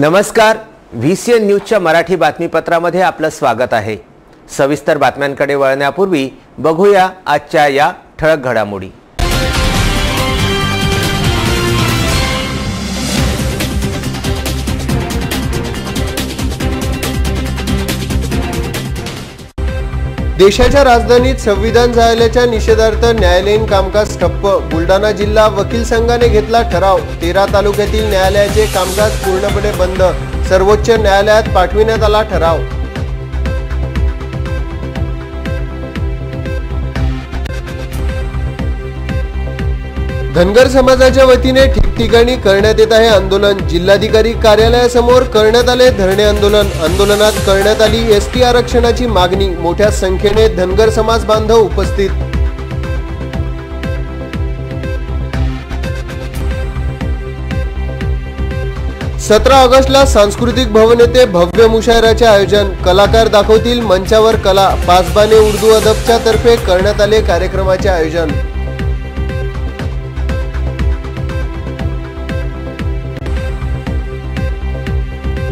नमस्कार, VCN न्यूजच्या मराठी बातमीपत्रामध्ये आपलं स्वागत आहे। सविस्तर बातम्यांकडे वळण्यापूर्वी बघूया आजच्या या ठळक घडामोडी। देशाच्या राजधानीत संविधान जाळल्याच्या निषेधार्थ न्यायालयीन कामकाज ठप्प। बुलढाणा जिल्हा वकील संघाने घेतला ठराव। 13 तालुक्यातील न्यायालयाचे कामकाज पूर्णपणे बंद। सर्वोच्च न्यायालयात पाठविण्यात आला ठराव। धनगर समाजाच्या वतीने ठिकठिकाणी करण्यात येत आहे आंदोलन। जिल्हाधिकारी कार्यालयासमोर करण्यात आले धरणे आंदोलन। आंदोलनात करण्यात आली ST आरक्षणाची मागणी। मोठ्या संख्येने धनगर समाज बांधव उपस्थित। सतरा ऑगस्टला सांस्कृतिक भवन येथे भव्य मुशायराचे आयोजन। कलाकार दाखवतील मंचावर कला। पासबाने उर्दू अदबच्या तर्फे करण्यात आले कार्यक्रमाचे आयोजन।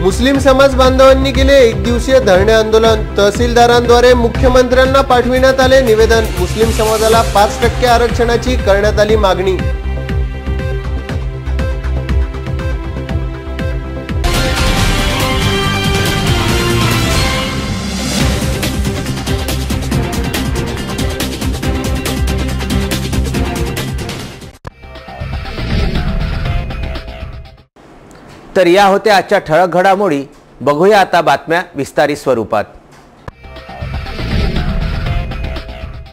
मुस्लिम समाज बांधवांनी केले एक दिवसीय धरणे आंदोलन। तहसीलदारांद्वारे मुख्यमंत्र्यांना पाठविण्यात आले निवेदन। मुस्लिम समाजाला 5% आरक्षणाची करण्यात आली मागणी। तर या होत्या आजच्या ठळक घडामोडी। बघूया आता बातम्या विस्तारित स्वरूपात।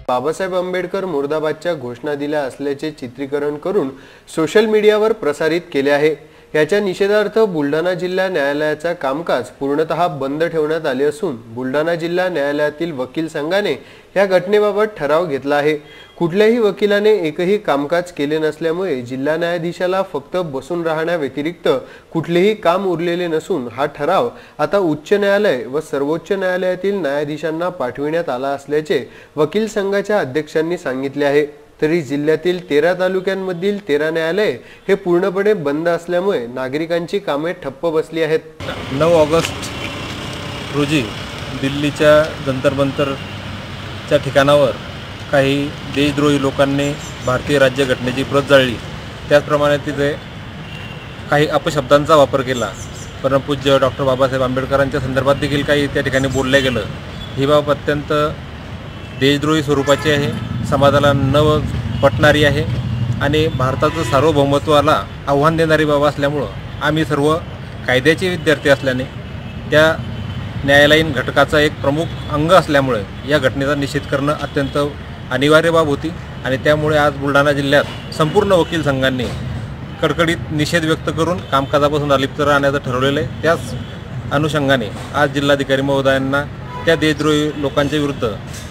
बाबासाहेब आंबेडकर मुर्दाबादच्या घोषणा दिल्या असल्याचे चित्रीकरण करून सोशल मीडियावर प्रसारित केले आहे। याच्या निषेधार्थ बुलढाणा जिल्हा न्यायालयाचा कामकाज पूर्णतः बंद ठेवण्यात आले असून बुलढाणा जिल्हा न्यायालयातील वकील संघाने या घटनेबाबत ठराव घेतला आहे। कुठल्याही वकिलाने एकही कामकाज केले नसल्यामुळे जिल्हा न्यायाधीशाला फक्त बसून राहण्याव्यतिरिक्त कुठलेही काम उरलेले नसून हा ठराव आता उच्च न्यायालय व सर्वोच्च न्यायालयातील न्यायाधीशांना पाठविण्यात आला असल्याचे वकील संघाच्या अध्यक्षांनी सांगितले आहे। तरी जिल्ह्यातील 13 तालुक्यांमधील 13 न्यायालये हे पूर्णपणे बंद असल्यामुळे नागरिकांची कामे ठप्प बसली आहेत। 9 ऑगस्ट रोजी दिल्लीच्या जंतर मंतरच्या ठिकाणावर काही देशद्रोही लोकांनी भारतीय राज्यघटनेची प्रत जाळली। त्याचप्रमाणे तिथे काही अपशब्दांचा वापर केला। परमपूज्य डॉक्टर बाबासाहेब आंबेडकरांच्या संदर्भात देखील काही त्या ठिकाणी बोलले गेलं। ही बाब अत्यंत देशद्रोही स्वरूपाची आहे, समाजाला न पटणारी आहे आणि भारताचं सार्वभौमत्वाला आव्हान देणारी बाब असल्यामुळं आम्ही सर्व कायद्याचे विद्यार्थी असल्याने त्या न्यायालयीन घटकाचा एक प्रमुख अंग असल्यामुळे या घटनेचा निषेध करणं अत्यंत अनिवार्य बाब होती आणि त्यामुळे आज बुलढाणा जिल्ह्यात संपूर्ण वकील संघांनी कडकडीत निषेध व्यक्त करून कामकाजापासून अलिप्त राहण्याचं ठरवलेलं आहे। त्याच अनुषंगाने आज जिल्हाधिकारी महोदयांना त्या देशद्रोही लोकांच्या विरुद्ध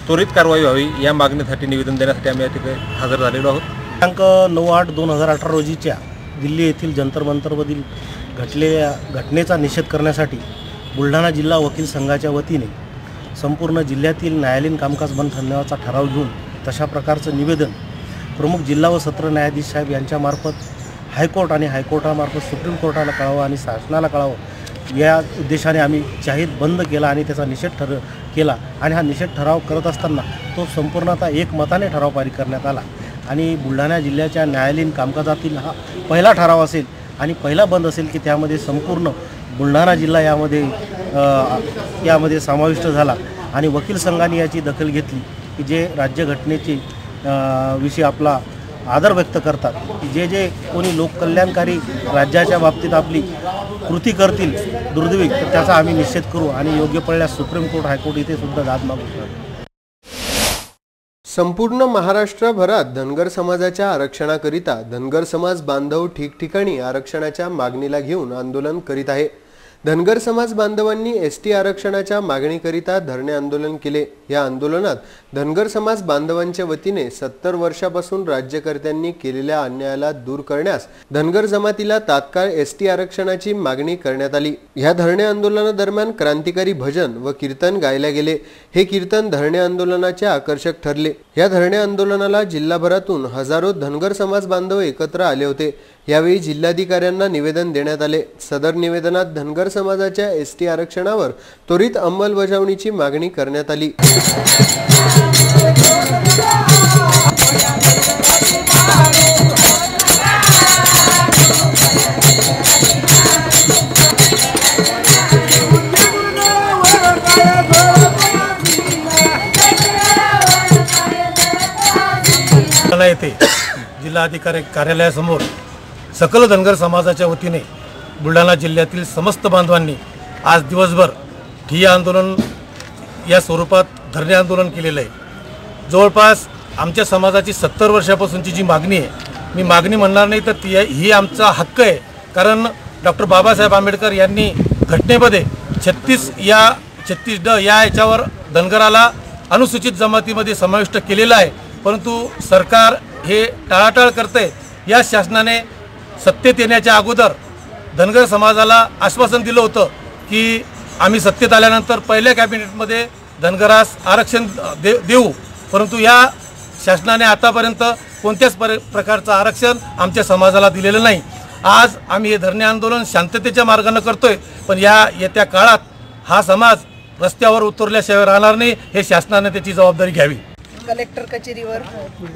त्वरित कारवाई व्हावी या मागणीसाठी निवेदन देण्यासाठी आम्ही या ठिकाणी हजर झालेलो आहोत। दिनांक 9/8/2018 रोजीच्या दिल्ली येथील जंतर मंतरमधील घडलेल्या घटनेचा निषेध करण्यासाठी बुलढाणा जिल्हा वकील संघाच्या वतीने संपूर्ण जिल्ह्यातील न्यायालयीन कामकाज बंद ठेवण्याचा ठराव घेऊन तशा प्रकारचं निवेदन प्रमुख जिल्हा व सत्र न्यायाधीश साहेब यांच्यामार्फत हायकोर्ट आणि हायकोर्टामार्फत सुप्रीम कोर्टाला कळावं आणि शासनाला कळावं या उद्देशाने आम्ही जाहीर बंद केला आणि त्याचा निषेध केला। आणि हा निषेध ठराव करत असताना तो संपूर्णतः एकमताने ठराव पारित करण्यात आला आणि बुलढाणा जिल्ह्याच्या न्यायालयीन कामकाजातील हा पहिला ठराव असेल आणि पहिला बंद असेल की त्यामध्ये संपूर्ण बुलढाणा जिल्हा यामध्ये समाविष्ट झाला आणि वकील संघाने याची दखल घेतली की जे राज्यघटनेची विषयी आपला आदर व्यक्त करतात की जे कोणी लोककल्याणकारी राज्याच्या बाबतीत आपली कृती करतील दुर्दैवी तर त्याचा आम्ही निषेध करू आणि योग्य पडल्यास सुप्रीम कोर्ट हायकोर्ट इथे सुद्धा दाद मागू। संपूर्ण महाराष्ट्रभरात धनगर समाजाच्या आरक्षणाकरिता धनगर समाज बांधव ठिकठिकाणी आरक्षणाच्या मागणीला घेऊन आंदोलन करीत आहे। धनगर समाज बांधवांनी एसटी आरक्षणाच्या मागणीकरिता धरणे आंदोलन केले। या आंदोलनात धनगर समाज बांधवांच्या वतीने 70 वर्षापासून राज्यकर्त्यांनी केलेल्या अन्यायाला दूर करण्यास धनगर जमातीला तात्काळ एसटी आरक्षणाची मागणी करण्यात आली। या धरणे आंदोलनादरम्यान क्रांतिकारी भजन व कीर्तन गायले गेले। हे कीर्तन धरणे आंदोलनाचे आकर्षक ठरले। या धरणे आंदोलनाला जिल्हाभरातून हजारो धनगर समाज बांधव एकत्र आले होते। यावेळी जिल्हाधिकाऱ्यांना निवेदन देण्यात आले। सदर निवेदनात धनगर समाजाच्या एसटी आरक्षणावर त्वरित अंमलबजावणीची मागणी करण्यात आली। येथे जिल्हाधिकारी कार्यालयासमोर सकल धनगर समाजाच्या वतीने बुलढाणा जिल्ह्यातील समस्त बांधवांनी आज दिवसभर ठिय्या आंदोलन या स्वरूपात धरणे आंदोलन केलेलं आहे। जवळपास आमच्या समाजाची 70 वर्षापासूनची जी मागणी आहे, मी मागणी म्हणणार नाही तर ही आमचा हक्क आहे। कारण डॉक्टर बाबासाहेब आंबेडकर यांनी घटनेमध्ये 36D या याच्यावर धनगराला अनुसूचित जमातीमध्ये समाविष्ट केलेला आहे, परंतु सरकार हे टाळाटाळ करते। या शासनाने सत्तेत येण्याच्या अगोदर धनगर समाजाला आश्वासन दिलं होतं की आम्ही सत्तेत आल्यानंतर पहिल्या कॅबिनेटमध्ये धनगरास आरक्षण देऊ, परंतु या शासनाने आतापर्यंत कोणत्याच प्रकारचं आरक्षण आमच्या समाजाला दिलेलं नाही। आज आम्ही हे धरणे आंदोलन शांततेच्या मार्गाने करतोय, पण येत्या काळात हा समाज रस्त्यावर उतरल्याशिवाय राहणार नाही। हे शासनाने त्याची जबाबदारी घ्यावी। कलेक्टर कचेरीवर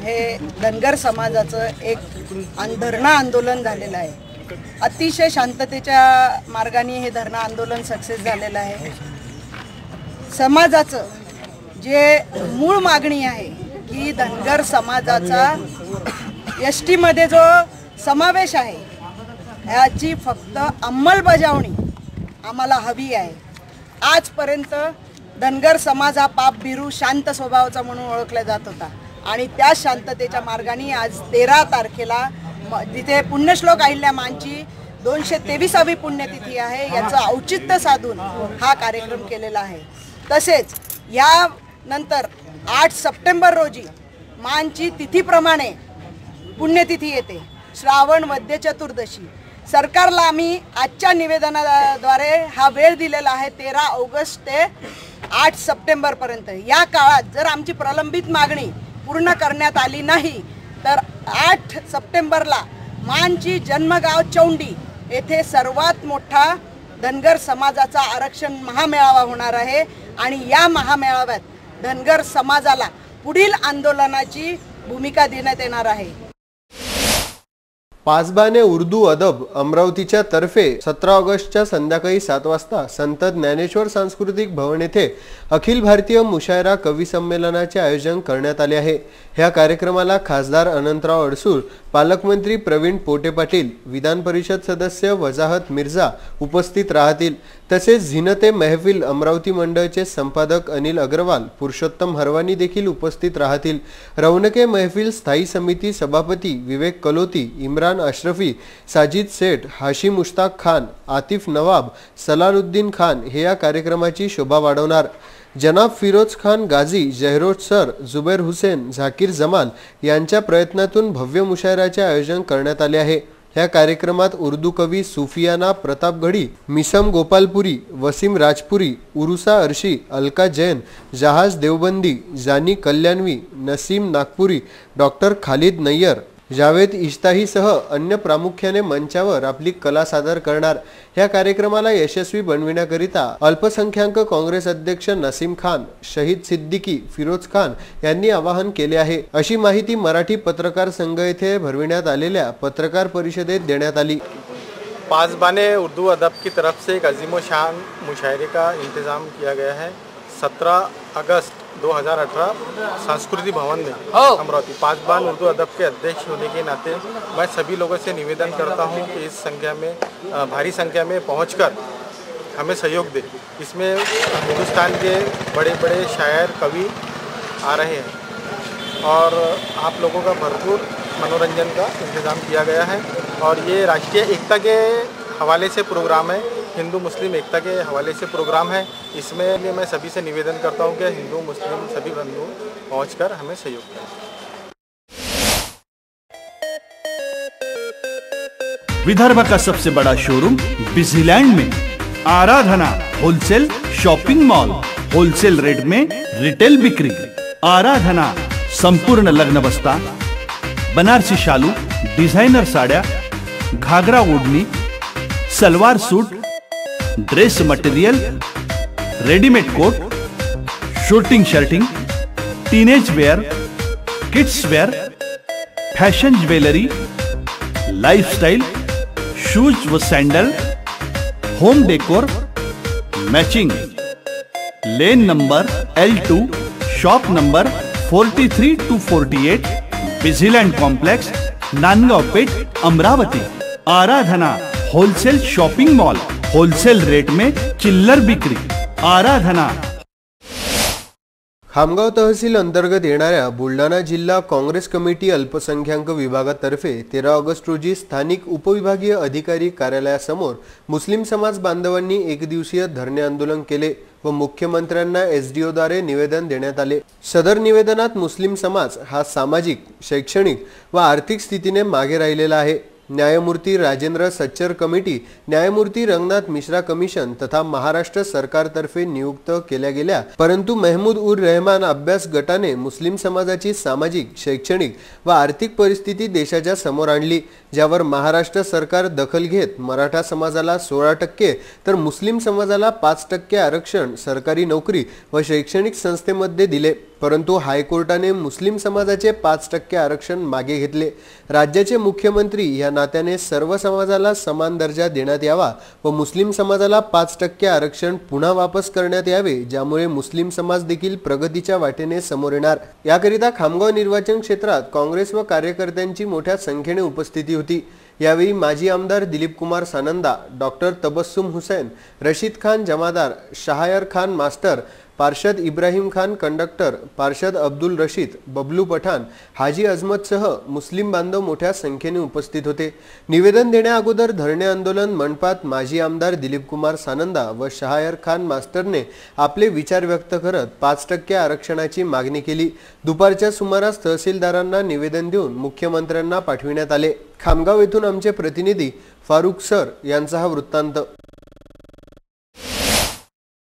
हे धनगर समाजाचं एक धरणं आंदोलन झालेलं आहे। अतिशय शांततेच्या मार्गाने हे धरणं आंदोलन सक्सेस झालेलं आहे। समाजाचं जे मूळ मागणी आहे की धनगर समाजाचा एसटी मध्ये जो समावेश आहे याची फक्त अंमलबजावणी आम्हाला हवी आहे। आजपर्यंत धनगर समाज हा पापभिरू शांत स्वभावाचा म्हणून ओळखला जात होता आणि त्या शांततेच्या मार्गाने आज 13 तारखेला जिथे पुण्यश्लोक अहिल्यामांची 223वी पुण्यतिथी आहे याचं औचित्य साधून हा कार्यक्रम केलेला आहे। तसेच या नंतर 8 सप्टेंबर रोजी मांची तिथीप्रमाणे पुण्यतिथी येते, श्रावण वद्य चतुर्दशी। सरकारला आम्ही आजच्या निवेदनाद्वारे हा वेळ दिलेला आहे 13 ऑगस्ट ते 8 सप्टेंबर पर्यंत। या काळात जर आमची प्रलंबित मागणी पूर्ण करण्यात आली नाही तर 8 सप्टेंबरला मांची जन्मगाव चौंडी येथे सर्वात मोठा धनगर समाजाचा आरक्षण महामेळावा होणार आहे आणि या महामेळाव्यात धनगर समाजाला पुढील आंदोलनाची भूमिका देण्यात येणार आहे। पासबाने उर्दू अदब अमरावतीच्या तर्फे 17 ऑगस्टच्या संध्याकाळी 7 वाजता संत ज्ञानेश्वर सांस्कृतिक भवन येथे अखिल भारतीय मुशायरा कवी संमेलनाचे आयोजन करण्यात आले आहे। ह्या कार्यक्रमाला खासदार अनंतराव अडसूळ, पालकमंत्री प्रवीण पोटे पाटील, विधान परिषद सदस्य वजाहत मिर्झा उपस्थित राहतील। तसेच झिनते महफिल अमरावती मंडळचे संपादक अनिल अग्रवाल, पुरुषोत्तम हरवानी देखील उपस्थित राहतील। रौनके महफिल स्थायी समिती सभापती विवेक कलोती, इम्रान अशरफी, साजिद सेठ, हाशी मुश्ताक खान, आतिफ नवाब, सलालुद्दीन खान हे या कार्यक्रमाची शोभा वाढवणार। जनाब फिरोज खान गाझी, जहरोज सर, जुबैर हुसेन, झाकीर जमाल यांच्या प्रयत्नातून भव्य मुशायराचे आयोजन करण्यात आले आहे। या कार्यक्रमात उर्दू कवी सुफियाना प्रतापगढी, मिसम गोपालपुरी, वसीम राजपुरी, उरुसा अर्शी, अलका जैन, जहाज देवबंदी, जानी कल्याणवी, नसीम नागपुरी, डॉक्टर खालिद नय्यर, जावेद इश्ताहीसह अन्य प्रामुख्याने मंचावर आपली कला सादर करणार। या कार्यक्रमाला यशस्वी बनविण्याकरिता अल्पसंख्याक काँग्रेस अध्यक्ष नसीम खान, शहीद सिद्दीकी, फिरोज खान यांनी आवाहन केले आहे, अशी माहिती मराठी पत्रकार संघ येथे भरविण्यात आलेल्या पत्रकार परिषदेत देण्यात आली। पासबाने उर्दू अदब की तरफ से एक अजीम शान मुशायरे का इंतज़ाम किया गया है 17 अगस्त 2018 सांस्कृतिक भवन में अमरावती। पासबान उर्दू अदब के अध्यक्ष होने के नाते मैं सभी लोगों से निवेदन करता हूं कि इस संख्या में भारी संख्या में पहुंचकर हमें सहयोग दे। इसमें हिंदुस्तान के बड़े बड़े शायर कवि आ रहे हैं और आप लोगों का भरपूर मनोरंजन का इंतज़ाम किया गया है और ये राष्ट्रीय एकता के हवाले से प्रोग्राम है। हिंदू मुस्लिम एकता के हवाले से प्रोग्राम है। इसमें मैं सभी से निवेदन करता हूं कि हिंदू मुस्लिम सभी बंधु पहुंचकर हमें सहयोग करें। विदर्भ का सबसे बड़ा शोरूम बिजीलैंड में Aradhana wholesale shopping mall, wholesale rate में रिटेल बिक्री। आराधना संपूर्ण लग्न बस्ता, बनारसी शालू, डिझायनर साड्या, घागरा ओढणी, salwar suit, dress material, readymade coat, suiting shirting, teenage wear, kids wear, fashion jewellery, lifestyle, shoes व sandal, home decor, matching. Lane number L2, shop number 43 to 48, Busyland complex, Nandgaon Peth, Amravati. Aradhana wholesale shopping mall, wholesale rate में चिल्लर बिक्री। आराधना। खामगाव तहसील अंतर्गत येणाऱ्या बुलढाणा जिल्हा Congress committee अल्पसंख्याक विभागातर्फे 13 August रोजी स्थानिक उपविभागीय अधिकारी कार्यालयासमोर मुस्लिम समाज बांधवांनी एक दिवसीय धरणे आंदोलन केले व मुख्यमंत्र्यांना SDO द्वारे निवेदन देण्यात आले। सदर निवेदनात मुस्लिम समाज हा सामाजिक, शैक्षणिक व आर्थिक स्थितीने मागे राहिलेला आहे। न्यायमूर्ती राजेंद्र सच्चर कमिटी, न्यायमूर्ती रंगनाथ मिश्रा कमिशन तथा महाराष्ट्र सरकारतर्फे नियुक्त केल्या गेल्या, परंतु महमूद उर रहमान अभ्यास गटाने मुस्लिम समाजाची सामाजिक, शैक्षणिक व आर्थिक परिस्थिती देशाच्या समोर आणली, ज्यावर महाराष्ट्र सरकार दखल घेत मराठा समाजाला 16% तर मुस्लिम समाजाला 5% आरक्षण सरकारी नोकरी व शैक्षणिक संस्थेमध्ये दिले, परंतु हायकोर्टाने मुस्लिम समाजाचे 5% आरक्षण मागे घेतले। राज्याचे मुख्यमंत्री या नात्याने सर्व समाजाला समान दर्जा देण्यात यावा व मुस्लिम समाजाला 5% आरक्षण पुन्हा वापस करण्यात यावे, ज्यामुळे मुस्लिम समाज देखील प्रगतीच्या वाटेने समोर येणार। याकरिता खामगाव निर्वाचन क्षेत्रात काँग्रेस व कार्यकर्त्यांची मोठ्या संख्येने उपस्थिती होती। यावेळी माजी आमदार दिलीप कुमार सानंदा, डॉक्टर तबस्सुम हुसैन, रशीद खान जमादार, शाहयार खान मास्टर, पार्षद इब्राहिम खान कंडक्टर, पार्षद अब्दुल रशीद, बबलू पठाण, हाजी अजमतसह मुस्लिम बांधव मोठ्या संख्येने उपस्थित होते। निवेदन देण्याअगोदर धरणे आंदोलन मंडपात माजी आमदार दिलीप कुमार सानंदा व शाहयार खान मास्टरने आपले विचार व्यक्त करत 5% आरक्षणाची मागणी केली। दुपारच्या सुमारास तहसीलदारांना निवेदन देऊन मुख्यमंत्र्यांना पाठविण्यात आले। खामगाव येथून आमचे प्रतिनिधी फारुख सर यांचा हा वृत्तांत।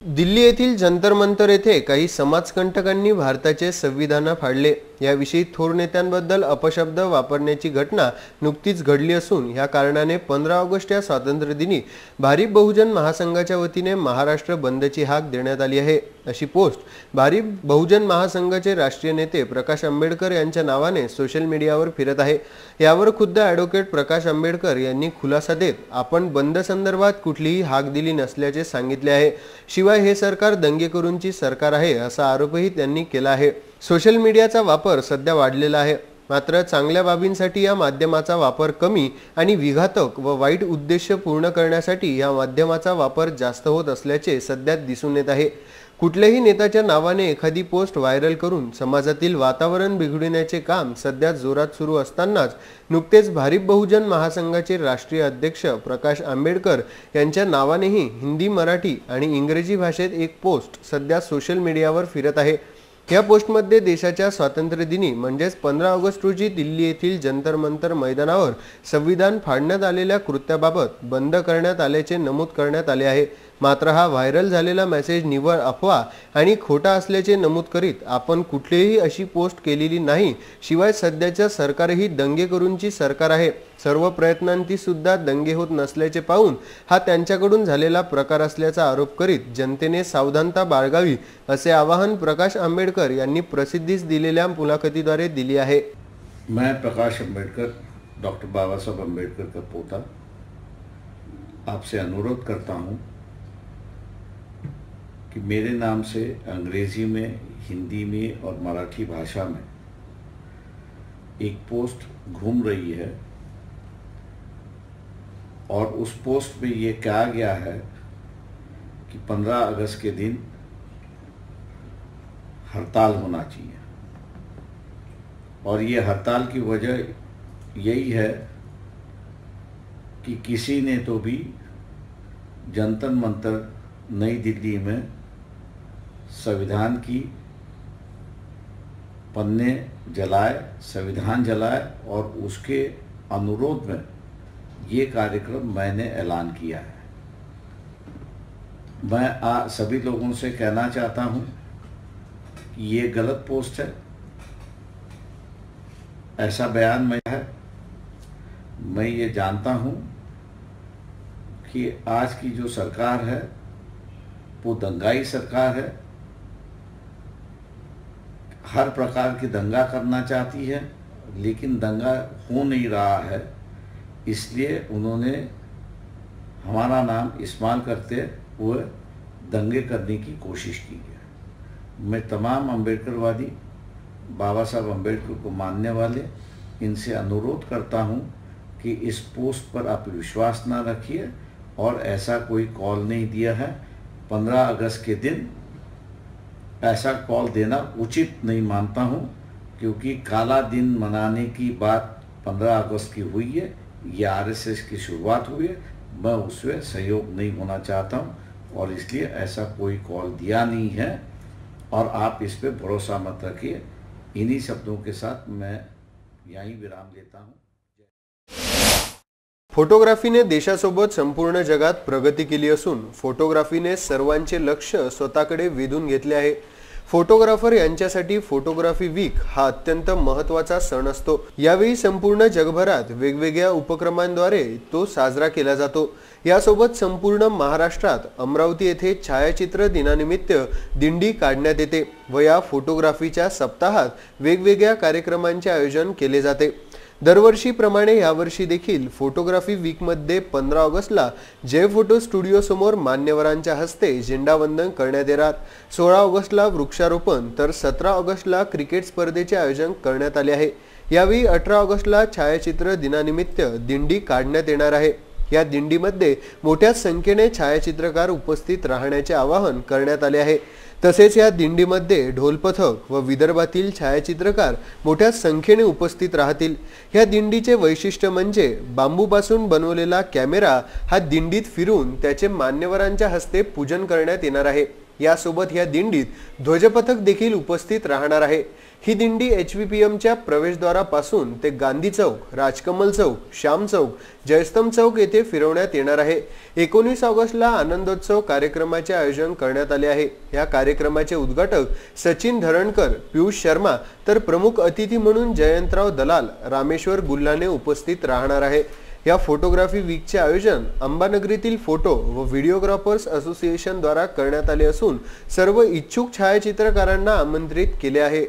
दिल्ली येथील जंतर मंतर येथे काही समाजकंटकांनी भारताचे संविधान फाडले। याविषयी थोर नेत्यांबद्दल अपशब्द वापरण्याची घटना नुकतीच घडली असून या कारणाने 15 ऑगस्ट या स्वातंत्र्य दिनी भारिप बहुजन महासंघाच्या वतीने महाराष्ट्र बंदची हाक देण्यात आली आहे, अशी पोस्ट भारिप बहुजन महासंघाचे राष्ट्रीय नेते प्रकाश आंबेडकर यांच्या नावाने सोशल मीडियावर फिरत आहे। यावर खुद्द ॲडव्होकेट प्रकाश आंबेडकर यांनी खुलासा देत आपण बंद संदर्भात कुठलीही हाक दिली नसल्याचे सांगितले आहे। शिवाय हे सरकार दंगेखोरांची सरकार आहे असा आरोपही त्यांनी केला आहे। सोशल मीडियाचा वापर सध्या वाढलेला आहे, मात्र चांगल्या बाबींसाठी या माध्यमाचा वापर कमी आणि विघातक व वाईट उद्देश पूर्ण करण्यासाठी या माध्यमाचा वापर जास्त होत असल्याचे सध्या दिसून येत आहे। कुठल्याही नेत्याच्या नावाने एखादी पोस्ट व्हायरल करून समाजातील वातावरण बिघडवण्याचे काम सध्या जोरात सुरू असतानाच नुकतेच भारिप बहुजन महासंघाचे राष्ट्रीय अध्यक्ष प्रकाश आंबेडकर यांच्या नावानेही हिंदी, मराठी आणि इंग्रजी भाषेत एक पोस्ट सध्या सोशल मीडियावर फिरत आहे। या पोस्टमध्ये देशाच्या स्वातंत्र्य दिनी म्हणजेच 15 ऑगस्ट रोजी दिल्ली येथील जंतर मंतर मैदानावर संविधान फाडण्यात आलेल्या कृत्याबाबत बंद करण्यात आल्याचे नमूद करण्यात आले आहे। मात्र हा व्हायरल झालेला मेसेज निव्वळ अफवा आणि खोटा असल्याचे नमूद करीत आपण कुठलीही अशी पोस्ट केलेली नाही। शिवाय सध्याच्या सरकारही दंगेखोरांची सरकार आहे, सर्व प्रयत्नांती सुद्धा दंगे होत नसल्याचे पाहून हा त्यांच्याकडून झालेला प्रकार असल्याचा आरोप करीत जनतेने सावधानता बाळगावी असे आवाहन प्रकाश आंबेडकर यांनी प्रसिद्धीस दिलेल्या मुलाखतीद्वारे दिली आहे। मैं प्रकाश आंबेडकर, डॉक्टर बाबा साहब आंबेडकर का पोता, आपसे अनुरोध करता हूं कि मेरे नाम से अंग्रेजी में, हिंदी में और मराठी भाषा में एक पोस्ट घूम रही है और उस पोस्ट में ये कहा गया है कि 15 अगस्त के दिन हड़ताल होना चाहिए और ये हड़ताल की वजह यही है कि किसी ने तो भी जंतर मंतर नई दिल्ली में संविधान की पन्ने जलाए, संविधान जलाए और उसके अनुरोध में ये कार्यक्रम मैंने ऐलान किया है। मैं सभी लोगों से कहना चाहता हूँ कि ये गलत पोस्ट है, ऐसा बयान में है। मैं ये जानता हूँ कि आज की जो सरकार है वो दंगाई सरकार है, हर प्रकार की दंगा करना चाहती है, लेकिन दंगा हो नहीं रहा है, इसलिए उन्होंने हमारा नाम इस्तेमाल करते हुए दंगे करने की कोशिश की है। मैं तमाम अम्बेडकरवादी, बाबा साहब अम्बेडकर को मानने वाले, इनसे अनुरोध करता हूं कि इस पोस्ट पर आप विश्वास ना रखिए और ऐसा कोई कॉल नहीं दिया है। 15 अगस्त के दिन ऐसा कॉल देना उचित नहीं मानता हूं, क्योंकि काला दिन मनाने की बात 15 अगस्त की हुई है, ये आरएसएस की शुरुआत हुई है। मैं उसमें सहयोग नहीं होना चाहता हूं और इसलिए ऐसा कोई कॉल दिया नहीं है और आप इस पे भरोसा मत रखिए। इन्हीं शब्दों के साथ मैं यहीं विराम लेता हूं। फोटोग्राफीने देशासोबत संपूर्ण जगात प्रगती केली असून फोटोग्राफीने सर्वांचे लक्ष स्वतःकडे वेधून घेतले आहे। फोटोग्राफर यांच्यासाठी फोटोग्राफी वीक हा अत्यंत महत्त्वाचा सण असतो। यावेळी संपूर्ण जगभरात वेगवेगळ्या उपक्रमांद्वारे तो साजरा केला जातो। यासोबत संपूर्ण महाराष्ट्रात अमरावती येथे छायाचित्र दिनानिमित्त दिंडी काढण्यात येते व या फोटोग्राफीच्या सप्ताहात वेगवेगळ्या कार्यक्रमांचे आयोजन केले जाते। दरवर्षीप्रमाणे यावर्षी देखील फोटोग्राफी वीक मध्ये 15 ऑगस्टला जय फोटो स्टुडिओ समोर मान्यवरांच्या हस्ते झेंडावंदन करण्यात येणार। 16 ऑगस्टला वृक्षारोपण तर 17 ऑगस्टला क्रिकेट स्पर्धेचे आयोजन करण्यात आले आहे। यावेळी 18 ऑगस्टला छायाचित्र दिनानिमित्त दिंडी काढण्यात येणार आहे। या दिंडीमध्ये मोठ्या संख्येने छायाचित्रकार उपस्थित राहण्याचे आवाहन करण्यात आले आहे। तसेच या दिंडीमध्ये ढोलपथक व विदर्भातील छायाचित्रकार मोठ्या संख्येने उपस्थित राहतील। या दिंडीचे वैशिष्ट्य म्हणजे बांबूपासून बनवलेला कॅमेरा हा दिंडीत फिरून त्याचे मान्यवरांच्या हस्ते पूजन करण्यात येणार आहे। यासोबत या दिंडीत ध्वजपथक देखील उपस्थित राहणार आहे। ही दिंडी HVPMच्या प्रवेशद्वारापासून ते गांधी चौक, राजकमल चौक, श्याम चौक, जयस्तंभ चौक येथे फिरवण्यात येणार आहे। 19 ऑगस्टला आनंदोत्सव कार्यक्रमाचे आयोजन करण्यात आले आहे। या कार्यक्रमाचे उद्घाटक सचिन धरणकर, पियुष शर्मा तर प्रमुख अतिथी म्हणून जयंतराव दलाल, रामेश्वर गुल्हाने उपस्थित राहणार आहे। या फोटोग्राफी वीकचे आयोजन अंबानगरीतील फोटो व व्हिडिओग्राफर्स असोसिएशन द्वारा करण्यात आले असून सर्व इच्छुक छायाचित्रकारांना आमंत्रित केले आहे।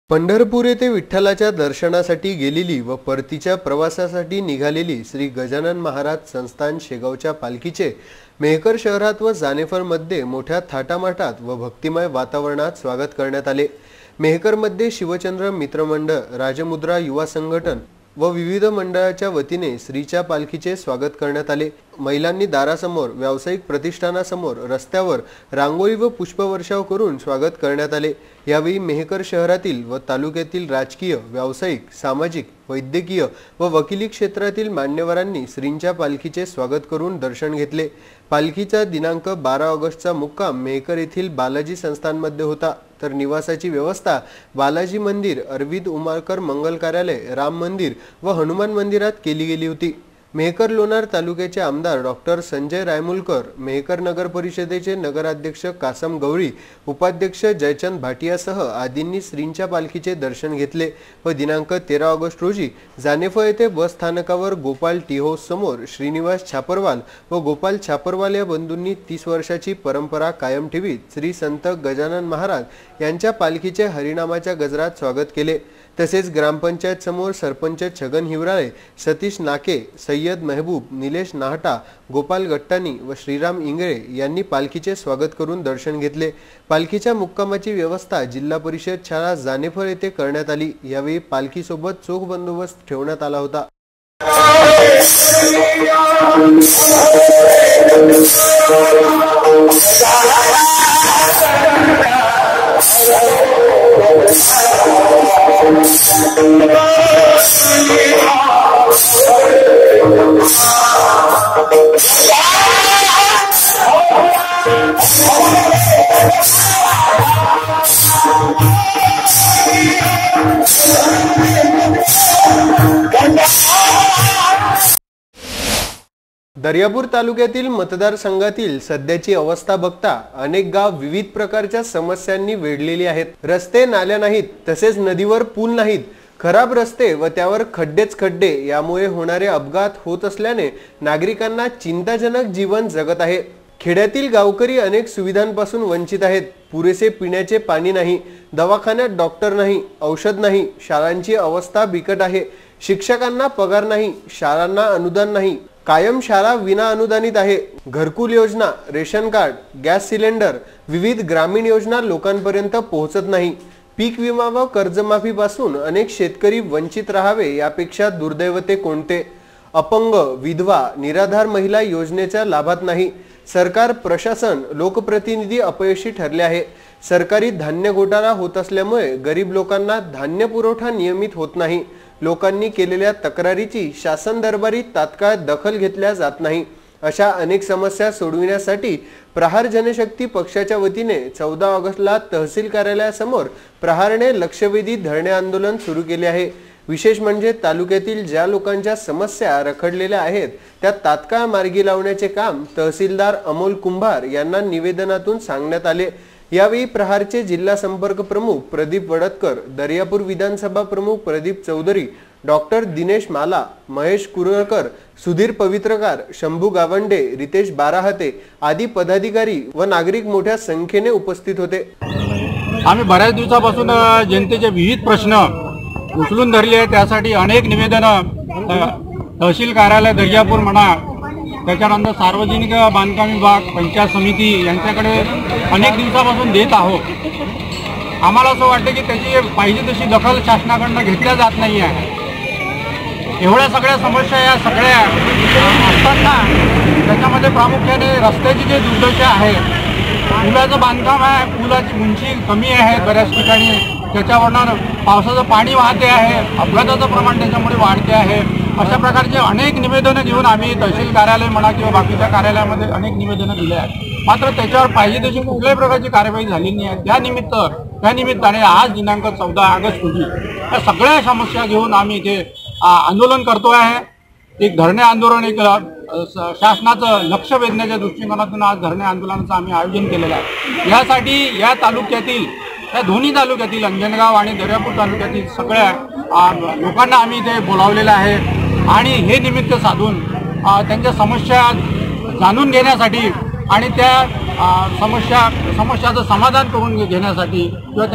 पंढरपूर येथे विठ्ठलाच्या दर्शनासाठी गेलेली व परतीच्या प्रवासासाठी निघालेली श्री गजानन महाराज संस्थान शेगावच्या पालखीचे मेहकर शहरात व जानेफरमध्ये मोठ्या थाटामाटात व भक्तिमय वातावरणात स्वागत करण्यात आले। मेहकरमध्ये शिवचंद्र मित्रमंडळ, राजमुद्रा युवा संघटन व विविध मंडळाच्या वतीने श्रीच्या पालखीचे स्वागत करण्यात आले। महिलांनी दारासमोर, व्यावसायिक प्रतिष्ठानासमोर, रस्त्यावर रांगोळी व पुष्पवर्षाव करून स्वागत करण्यात आले। यावेळी मेहकर शहरातील व तालुक्यातील राजकीय, व्यावसायिक, सामाजिक, वैद्यकीय व वकिली क्षेत्रातील मान्यवरांनी श्रींच्या पालखीचे स्वागत करून दर्शन घेतले। पालखीचा दिनांक 12 ऑगस्टचा मुक्काम मेहकर येथील बालाजी संस्थानमध्ये होता, तर निवासाची व्यवस्था बालाजी मंदिर, अरविंद उमारकर मंगल कार्यालय, राम मंदिर व हनुमान मंदिरात केली गेली होती। मेहकर लोणार तालुक्याचे आमदार डॉक्टर संजय रायमुलकर, मेहकर नगर परिषदेचे नगराध्यक्ष कासम गवळी, उपाध्यक्ष जयचंद भाटियासह आदींनी श्रींच्या पालखीचे दर्शन घेतले व दिनांक 13 ऑगस्ट रोजी जानेफळ येथे बस स्थानकावर गोपाल टी हाऊस समोर श्रीनिवास छापरवाल व गोपाल छापरवाल या बंधूंनी 30 वर्षाची परंपरा कायम ठेवीत श्री संत गजानन महाराज यांच्या पालखीचे हरिनामाच्या गजरात स्वागत केले। तसेच ग्रामपंचायत समोर सरपंच छगन हिवराळे, सतीश नाके, सय्यद महबूब, निलेश नाहटा, गोपाल गट्टानी व श्रीराम इंगळे यांनी पालखीचे स्वागत करून दर्शन घेतले। पालखीच्या मुक्कामाची व्यवस्था जिल्हा परिषद शाळा जानेफळ येथे करण्यात आली। यावेळी पालखीसोबत चोख बंदोबस्त ठेवण्यात आला होता। दर्यापूर तालुक्यातील मतदारसंघातील सध्याची अवस्था बघता अनेक गाव विविध प्रकारच्या समस्यांनी वेढलेली आहेत। रस्ते नाल्या नाहीत, तसेच नदीवर पूल नाहीत, खराब रस्ते व त्यावर खड्डेच खड्डे, यामुळे होणारे अपघात होत असल्याने नागरिकांना चिंताजनक जीवन जगत आहे। खेड्यातील गावकरी अनेक सुविधांपासून वंचित आहेत। पुरेसे पिण्याचे पाणी नाही, दवाखान्यात डॉक्टर नाही, औषध नाही, शाळांची अवस्था बिकट आहे, शिक्षकांना पगार नाही, शाळांना अनुदान नाही, कायम शाळा विना अनुदानित आहे, घरकुल योजना, रेशन कार्ड, गॅस सिलेंडर, विविध ग्रामीण योजना लोकांपर्यंत पोहोचत नाही। पीक विमा व कर्जमाफी पासून अनेक शेतकरी वंचित राहावे यापेक्षा दुर्दैवते कोणते। अपंग, विधवा, निराधार महिला योजनेच्या लाभात नाही। सरकार, प्रशासन, लोकप्रतिनिधी अपयशी ठरले आहे। सरकारी धान्य घोटाळा होत असल्यामुळे गरीब लोकांना धान्य पुरवठा नियमित होत नाही। लोकांनी केलेल्या तक्रारीची शासन दरबारी तात्काळ दखल घेतल्या जात नाही। अशा अनेक समस्या सोडविण्यासाठी प्रहार जनशक्ती पक्षाच्या वतीने 14 ऑगस्टला तहसील कार्यालयासमोर प्रहारने लक्षवेधी धरणे आंदोलन सुरू केले आहे। विशेष म्हणजे तालुक्यातील ज्या लोकांच्या समस्या रखडलेल्या आहेत त्या तात्काळ मार्गी लावण्याचे काम तहसीलदार अमोल कुंभार यांना निवेदनातून सांगण्यात आले। यावेळी प्रहारचे जिल्हा संपर्क प्रमुख प्रदीप वडतकर, दर्यापूर विधानसभा प्रमुख प्रदीप चौधरी, डॉक्टर दिनेश माला, महेश कुरळकर, सुधीर पवित्रकार, शंभू गावंडे, रितेश बाराहते आदी पदाधिकारी व नागरिक मोठ्या संख्येने उपस्थित होते। आम्ही बऱ्याच दिवसापासून जनतेचे विविध प्रश्न उचलून धरले आहेत। त्यासाठी अनेक निवेदनं तहसील कार्यालय दर्यापूर म्हणा, त्याच्यानंतर सार्वजनिक बांधकाम विभाग, पंचायत समिती यांच्याकडे अनेक दिवसापासून देत आहोत। आम्हाला असं वाटतं की त्याची पाहिजे तशी दखल शासनाकडून घेतल्या जात नाही आहे। एवढ्या सगळ्या समस्या या सगळ्या असताना त्याच्यामध्ये प्रामुख्याने रस्त्याची जी दुर्दशा आहे, पुलाचं बांधकाम आहे, पुलाची उंची कमी आहे बऱ्याच ठिकाणी, त्याच्यावरनं पावसाचं पाणी वाहते आहे, अपघाताचं प्रमाण त्याच्यामुळे वाढते आहे। अशा प्रकारचे अनेक निवेदनं घेऊन आम्ही तहसील कार्यालय म्हणा किंवा बाकीच्या कार्यालयामध्ये अनेक निवेदनं दिले आहेत। मात्र त्याच्यावर पाहिजे तशी कुठल्याही प्रकारची कार्यवाही झाली नाही आहे। त्या निमित्ताने आज दिनांक 14 ऑगस्ट रोजी या सगळ्या समस्या घेऊन आम्ही इथे आंदोलन करतो आहे। एक धरणे आंदोलन, एक शासनाचं लक्ष वेधण्याच्या दृष्टिकोनातून आज धरणे आंदोलनाचं आम्ही आयोजन केलेलं आहे। यासाठी या तालुक्यातील, या दोन्ही तालुक्यातील अंजनगाव आणि दर्यापूर तालुक्यातील सगळ्या लोकांना आम्ही इथे बोलावलेलं आहे आणि हे निमित्त साधून त्यांच्या समस्या जाणून घेण्यासाठी आणि त्या समस्याचं समाधान करून घेण्यासाठी किंवा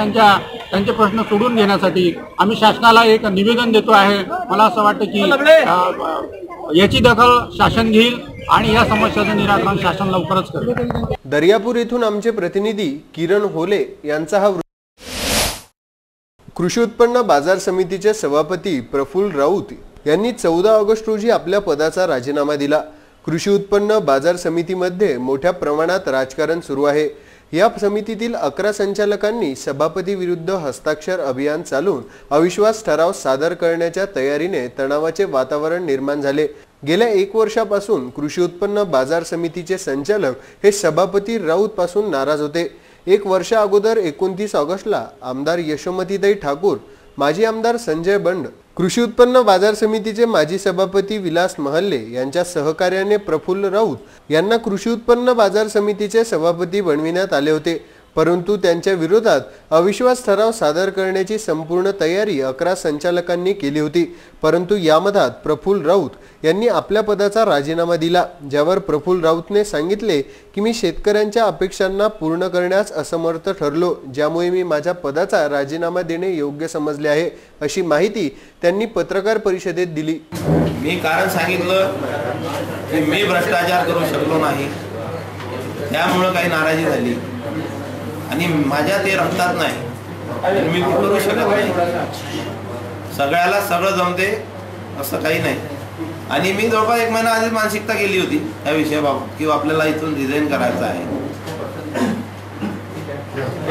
त्यांचे प्रश्न सोडून घेण्यासाठी आम्ही शासनाला एक निवेदन देतो आहे। मला असं वाटतं की याची दखल शासन घेईल आणि या समस्याचं निराकरण शासन लवकरच करेल। दर्यापूर येथून आमचे प्रतिनिधी किरण होले यांचा हा कृषी उत्पन्न बाजार समितीचे सभापती प्रफुल्ल राऊत यांनी 14 ऑगस्ट रोजी आपल्या पदाचा राजीनामा दिला। कृषी उत्पन्न बाजार समितीमध्ये मोठ्या प्रमाणात राजकारण सुरू आहे। या समितीतील 11 संचालकांनी सभापती विरुद्ध हस्ताक्षर अभियान चालवून अविश्वास ठराव सादर करण्याच्या तयारीने तणावाचे वातावरण निर्माण झाले। गेल्या 1 वर्षापासून कृषी उत्पन्न बाजार समितीचे संचालक हे सभापती राऊत पासून नाराज होते। 1 वर्ष अगोदर 29 ऑगस्टला आमदार यशोमतीताई ठाकूर, माजी आमदार संजय बंड, कृषी उत्पन्न बाजार समितीचे माजी सभापती विलास महल्ले यांच्या सहकार्याने प्रफुल्ल राऊत यांना कृषी उत्पन्न बाजार समितीचे सभापती बनविण्यात आले होते, परंतु त्यांच्या विरोधात अविश्वास ठराव सादर करण्याची संपूर्ण तयारी 11 संचालकांनी केली होती, परंतु यामधात प्रफुल्ल राऊत यांनी आपल्या पदाचा राजीनामा दिला, ज्यावर प्रफुल्ल राऊतने सांगितले की मी शेतकऱ्यांच्या अपेक्षांना पूर्ण करण्यास असमर्थ ठरलो, ज्यामुळे मी माझ्या पदाचा राजीनामा देणे योग्य समजले आहे, अशी माहिती त्यांनी पत्रकार परिषदेत दिली। मी कारण सांगितलं की मी भ्रष्टाचार करू शकलो नाही, त्यामुळे काही नाराजी झाली आणि माझ्या ते रक्तात नाही, मी करू शकत नाही, सगळ्याला सगळं जमते असं काही नाही। आणि मी जवळपास 1 महिना आधी मानसिकता केली होती त्या विषयाबाबत की आपल्याला इथून रिझाईन करायचं आहे।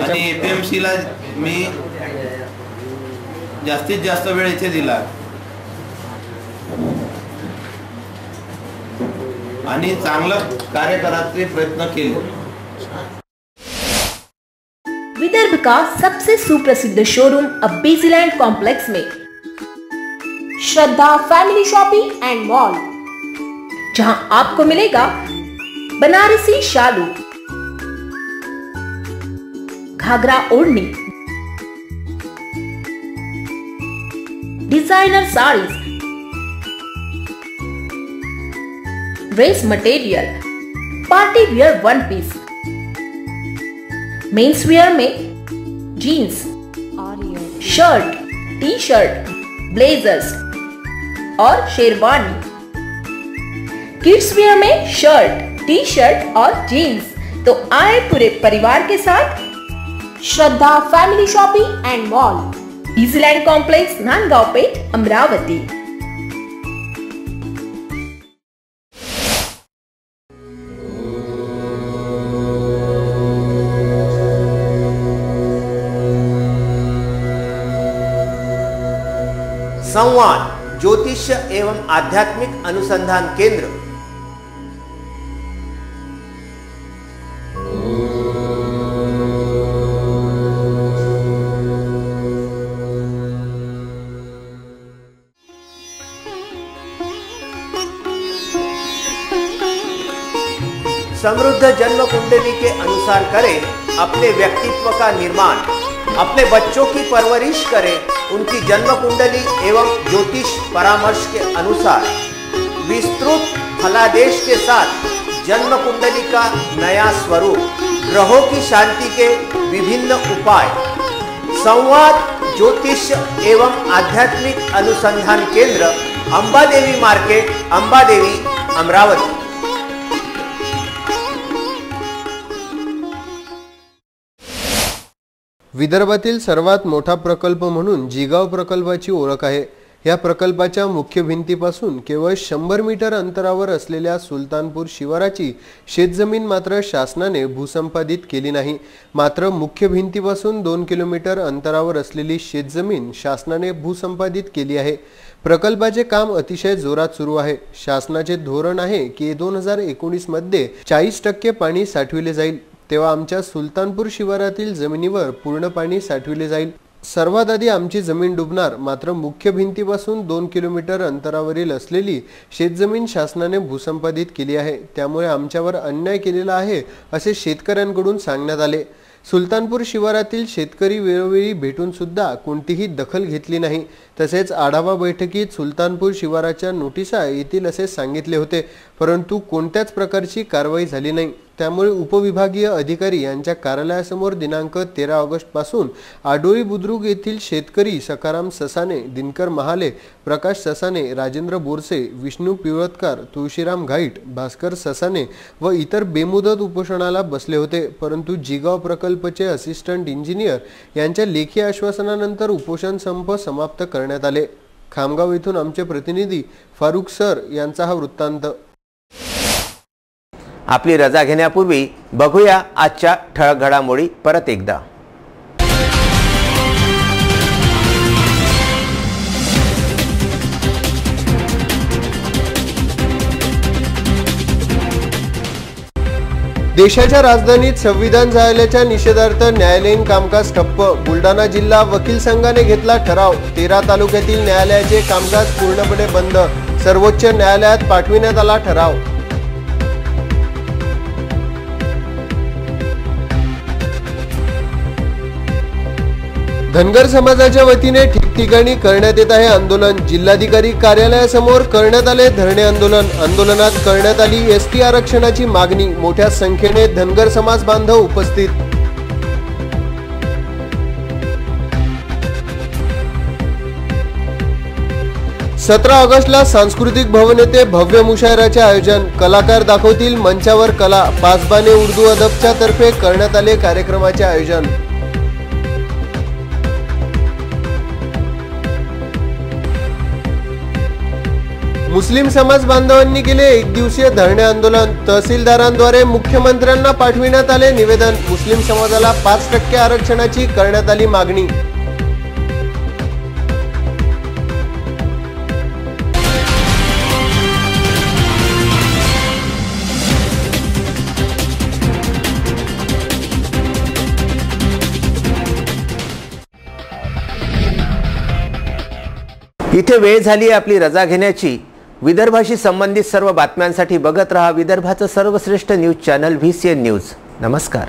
आणि APMC ला मी जास्तीत जास्त वेळ इथे दिला आणि चांगलं कार्य करायचे प्रयत्न केले। विदर्भ का सबसे सुप्रसिद्ध शोरूम अब बिजीलैंड कॉम्प्लेक्स में Shraddha family shopping and mall, जहां आपको मिलेगा बनारसी शालू, घाघरा ओढ़नी, designer saris, dress material, party wear one piece, men's wear में jeans, shirt, T shirt, blazers और शेरवानी, किड्स वियर में शर्ट, टी शर्ट और जीन्स। तो आए पूरे परिवार के साथ Shraddha family shopping and mall, Busyland complex, Nandgaon Peth, Amravati. संवाद ज्योतिष एवं आध्यात्मिक अनुसंधान केंद्र। समृद्ध जन्म कुंडली के अनुसार करें अपने व्यक्तित्व का निर्माण, अपने बच्चों की परवरिश करें उनकी जन्म कुंडली एवं ज्योतिष परामर्श के अनुसार। विस्तृत फलादेश के साथ जन्म कुंडली का नया स्वरूप, ग्रहों की शांति के विभिन्न उपाय। संवाद ज्योतिष एवं आध्यात्मिक अनुसंधान केंद्र, अंबादेवी मार्केट, अंबादेवी, अमरावती। विदर्भातील सर्वात मोठा प्रकल्प म्हणून जिगाव प्रकल्पाची ओळख आहे। या प्रकल्पाच्या मुख्य भिंतीपासून केवळ 100 मीटर अंतरावर असलेल्या सुलतानपूर शिवाराची शेतजमीन मात्र शासनाने भूसंपादित केली नाही। मात्र मुख्य भिंतीपासून 2 किलोमीटर अंतरावर असलेली शेतजमीन शासनाने भूसंपादित केली आहे। प्रकल्पाचे काम अतिशय जोरात सुरू आहे। शासनाचे धोरण आहे की 2019 मध्ये 40% पाणी साठविले जाईल, तेव्हा आमच्या सुलतानपूर शिवारातील जमिनीवर पूर्ण पाणी साठविले जाईल। सर्वात आधी आमची जमीन डुबणार, मात्र मुख्य भिंतीपासून 2 किलोमीटर अंतरावरील असलेली शेतजमीन शासनाने भूसंपादित केली आहे, त्यामुळे आमच्यावर अन्याय केलेला आहे असे शेतकऱ्यांकडून सांगण्यात आले। सुलतानपूर शिवारातील शेतकरी वेळोवेळी भेटून सुद्धा कोणतीही दखल घेतली नाही। तसेच आढावा बैठकीत सुलतानपूर शिवाराच्या नोटिसा येतील असे सांगितले होते, परंतु कोणत्याच प्रकारची कारवाई झाली नाही। त्यामुळे उपविभागीय अधिकारी यांच्या कार्यालयासमोर दिनांक 13 ऑगस्ट पासून आडोळी बुद्रुक येथील शेतकरी सखाराम ससाने, दिनकर महाले, प्रकाश ससाने, राजेंद्र बोरसे, विष्णू पिवळतकर, तुळशीराम घाईट, भास्कर ससाने व इतर बेमुदत उपोषणाला बसले होते, परंतु जिगाव प्रकल्पचे असिस्टंट इंजिनियर यांच्या लेखी आश्वासनानंतर उपोषण संप समाप्त करण्यात आले। खामगाव येथून आमचे प्रतिनिधी फारुख सर यांचा हा वृत्तांत। आपली रजा घेण्यापूर्वी बघूया आजच्या ठळक घडामोडी परत एकदा। देशाच्या राजधानीत संविधान जाळल्याच्या निषेधार्थ न्यायालयीन कामकाज ठप्प. बुलढाणा जिल्हा वकील संघाने घेतला ठराव. 13 तालुक्यातील न्यायालयाचे कामकाज पूर्णपणे बंद. सर्वोच्च न्यायालयात पाठविण्यात आला ठराव. धनगर समाजाच्या वतीने ठिकठिकाणी करण्यात येत आहे आंदोलन. जिल्हाधिकारी कार्यालयासमोर करण्यात आले धरणे आंदोलन. आंदोलनात करण्यात आली एसटी आरक्षणाची मागणी. मोठ्या संख्येने धनगर समाज बांधव उपस्थित. सतरा ऑगस्टला सांस्कृतिक भवन येथे भव्य मुशायराचे आयोजन. कलाकार दाखवतील मंचावर कला. पासबाने उर्दू अदबच्या तर्फे करण्यात आले कार्यक्रमाचे आयोजन. मुस्लिम समाज बांधवांनी केले एक दिवसीय धरणे आंदोलन. तहसीलदारांद्वारे मुख्यमंत्र्यांना पाठविण्यात आले निवेदन. मुस्लिम समाजाला 5% आरक्षणाची करण्यात आली मागणी. इथे वेळ झाली आपली रजा घेण्याची. विदर्भाशी संबंधित सर्व बातम्यांसाठी बघत रहा विदर्भाचं सर्वश्रेष्ठ न्यूज चॅनल VCN न्यूज. नमस्कार.